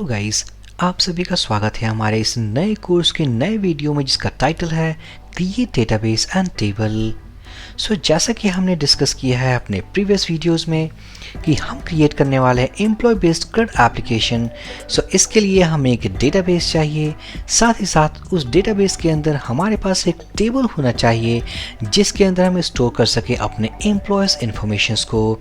Hello guys, आप सभी का स्वागत है हमारे इस नए कोर्स के नए वीडियो में जिसका टाइटल है क्रिएट डेटाबेस एंड टेबल। जैसा कि हमने डिस्कस किया है अपने प्रीवियस वीडियोस में कि हम क्रिएट करने वाले हैं एम्प्लॉय बेस्ड क्रेड एप्लीकेशन। इसके लिए हमें एक डेटाबेस चाहिए, साथ ही साथ उस डेटाबेस के अंदर हमारे पास एक टेबल होना चाहिए जिसके अंदर हम स्टोर कर सके अपने एम्प्लॉयज इन्फॉर्मेशंस को।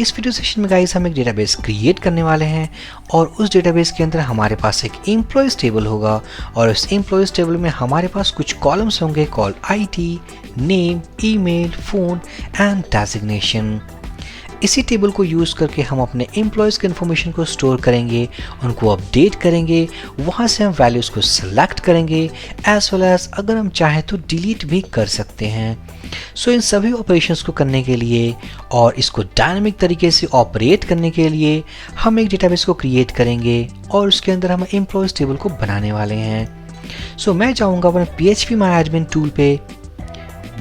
इस वीडियो सेशन में गाइस हम एक डेटाबेस क्रिएट करने वाले हैं और उस डेटाबेस के अंदर हमारे पास एक एम्प्लॉयज टेबल होगा और इस एम्प्लॉयज टेबल में हमारे पास कुछ कॉलम्स होंगे call ID, name, email, phone and designation. इसी टेबल को यूज़ करके हम अपने एम्प्लॉयज़ के इन्फॉर्मेशन को स्टोर करेंगे, उनको अपडेट करेंगे, वहाँ से हम वैल्यूज़ को सिलेक्ट करेंगे एज वेल एज अगर हम चाहें तो डिलीट भी कर सकते हैं। इन सभी ऑपरेशंस को करने के लिए और इसको डायनामिक तरीके से ऑपरेट करने के लिए हम एक डेटाबेस को क्रिएट करेंगे और उसके अंदर हम एम्प्लॉयज़ टेबल को बनाने वाले हैं। मैं जाऊँगा अपने PHP MyAdmin टूल पे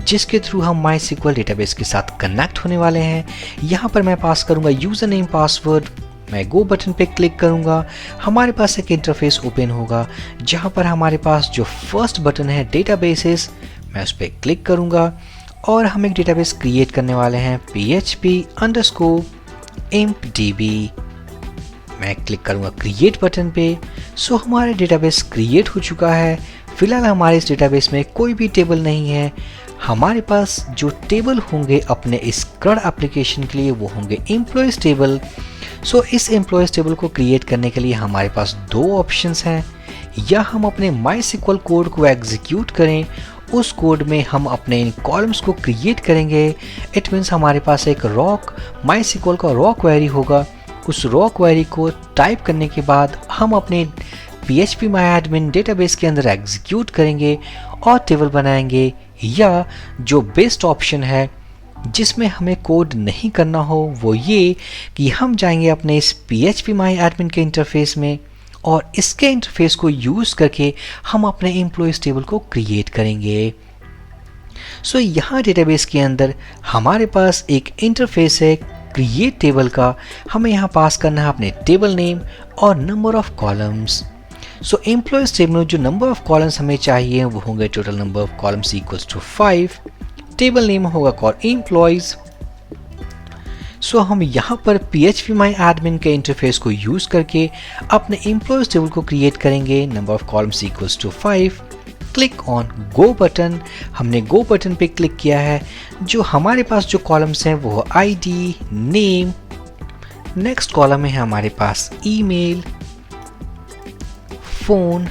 जिसके थ्रू हम MySQL डेटाबेस के साथ कनेक्ट होने वाले हैं। यहाँ पर मैं पास करूँगा यूज़र नेम पासवर्ड, मैं गो बटन पे क्लिक करूँगा, हमारे पास एक इंटरफेस ओपन होगा जहाँ पर हमारे पास जो फर्स्ट बटन है डेटाबेसेस, मैं उस पर क्लिक करूँगा और हम एक डेटाबेस क्रिएट करने वाले हैं php_empdb। मैं क्लिक करूँगा क्रिएट बटन पे। हमारा डेटाबेस क्रिएट हो चुका है। फिलहाल हमारे इस डेटाबेस में कोई भी टेबल नहीं है। हमारे पास जो टेबल होंगे अपने इस क्रेड एप्लीकेशन के लिए वो होंगे एम्प्लॉयज़ टेबल। इस एम्प्लॉयज़ टेबल को क्रिएट करने के लिए हमारे पास दो ऑप्शंस हैं, या हम अपने MySQL कोड को एग्जीक्यूट करें, उस कोड में हम अपने इन कॉलम्स को क्रिएट करेंगे। इट मीन्स हमारे पास एक MySQL का रॉ क्वेरी होगा, उस रॉ क्वेरी को टाइप करने के बाद हम अपने PHP MyAdmin डेटाबेस के अंदर एग्जीक्यूट करेंगे और टेबल बनाएंगे। या जो बेस्ट ऑप्शन है जिसमें हमें कोड नहीं करना हो वो ये कि हम जाएंगे अपने इस PHP MyAdmin के इंटरफेस में और इसके इंटरफेस को यूज़ करके हम अपने एम्प्लॉयज़ टेबल को क्रिएट करेंगे। यहाँ डेटाबेस के अंदर हमारे पास एक इंटरफेस है क्रिएट टेबल का। हमें यहाँ पास करना है अपने टेबल नेम और number of columns. Employees table में जो नंबर ऑफ कॉलम्स हमें चाहिए वो होंगे total number of columns equals to 5। Table name होगा कॉल एम्प्लॉयज़। हम यहाँ पर PHP MyAdmin के इंटरफेस को यूज़ करके अपने एम्प्लॉयज़ टेबल को क्रिएट करेंगे। Number of columns equals to 5। Click on go button. हमने गो बटन पे क्लिक किया है। जो हमारे पास जो कॉलम्स हैं वो आईडी, नेम, नेक्स्ट कॉलम में है हमारे पास email, phone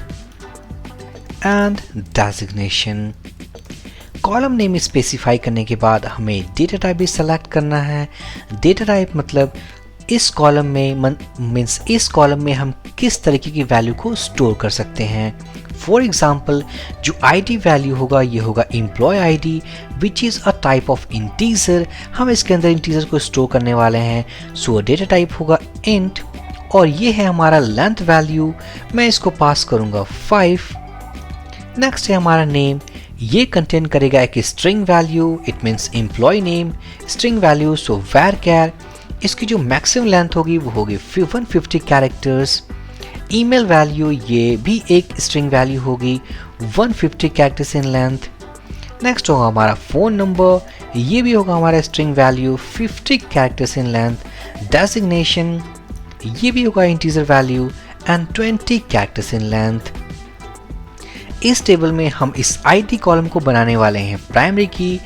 and designation. Column name specify करने के बाद हमें डेटा टाइप भी सेलेक्ट करना है। डेटा टाइप मतलब इस कॉलम में इस कॉलम में हम किस तरीके की वैल्यू को स्टोर कर सकते हैं। फॉर एग्जाम्पल जो आईडी वैल्यू होगा ये होगा employee ID which is a type of integer. हम इसके अंदर इंटीजर को स्टोर करने वाले हैं। डेटा टाइप होगा इंट और ये है हमारा लेंथ वैल्यू, मैं इसको पास करूँगा 5। नेक्स्ट है हमारा नेम, ये कंटेन करेगा एक string value, it means employee name string value. varchar इसकी जो मैक्सिमम लेंथ होगी वो होगी 150 कैरेक्टर्स। ईमेल वैल्यू ये भी एक स्ट्रिंग वैल्यू होगी 150 कैरेक्टर्स इन लेंथ। नेक्स्ट होगा हमारा फ़ोन नंबर, ये भी होगा हमारा string value 50 characters in length. Designation ये भी होगा integer value and 20 characters in length. इस टेबल में हम इस आईडी कॉलम को बनाने वाले हैं प्राइमरी की।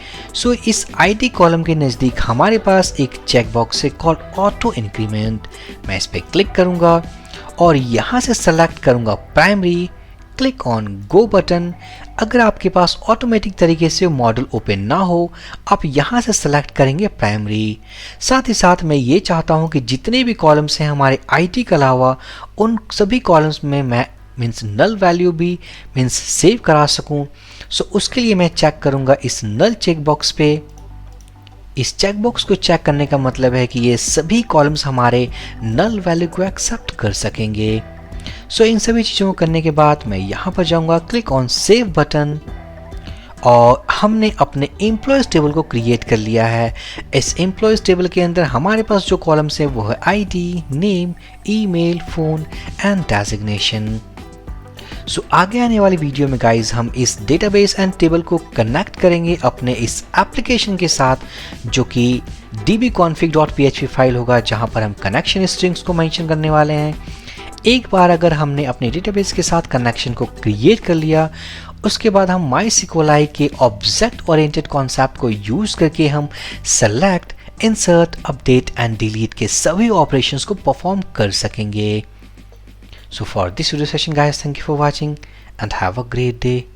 इस आईडी कॉलम के नज़दीक हमारे पास एक चेकबॉक्स है कॉल्ड ऑटो इंक्रीमेंट। मैं इस पर क्लिक करूंगा और यहाँ से सेलेक्ट करूंगा primary. Click on go button. अगर आपके पास ऑटोमेटिक तरीके से मॉडल ओपन ना हो, आप यहाँ से सेलेक्ट करेंगे प्राइमरी। साथ ही साथ मैं ये चाहता हूँ कि जितने भी कॉलम्स हैं हमारे आईडी के अलावा उन सभी कॉलम्स में मैं नल वैल्यू भी सेव करा सकूं। उसके लिए मैं चेक करूंगा इस नल चेकबॉक्स पे। इस चेकबॉक्स को चेक करने का मतलब है कि ये सभी कॉलम्स हमारे नल वैल्यू को एक्सेप्ट कर सकेंगे। इन सभी चीज़ों को करने के बाद मैं यहाँ पर जाऊँगा, क्लिक ऑन सेव बटन और हमने अपने एम्प्लॉयज़ टेबल को क्रिएट कर लिया है। इस एम्प्लॉयज़ टेबल के अंदर हमारे पास जो कॉलम्स है वो है ID, name, email, phone and designation. So आगे आने वाली वीडियो में गाइज हम इस डेटाबेस एंड टेबल को कनेक्ट करेंगे अपने इस एप्लीकेशन के साथ जो कि dbconfig.php फाइल होगा, जहां पर हम कनेक्शन स्ट्रिंग्स को मेंशन करने वाले हैं। एक बार अगर हमने अपने डेटाबेस के साथ कनेक्शन को क्रिएट कर लिया, उसके बाद हम MySQLi के ऑब्जेक्ट ओरिएंटेड कॉन्सेप्ट को यूज करके हम select, insert, update and delete के सभी ऑपरेशंस को परफॉर्म कर सकेंगे। So for this video session guys, thank you for watching and have a great day.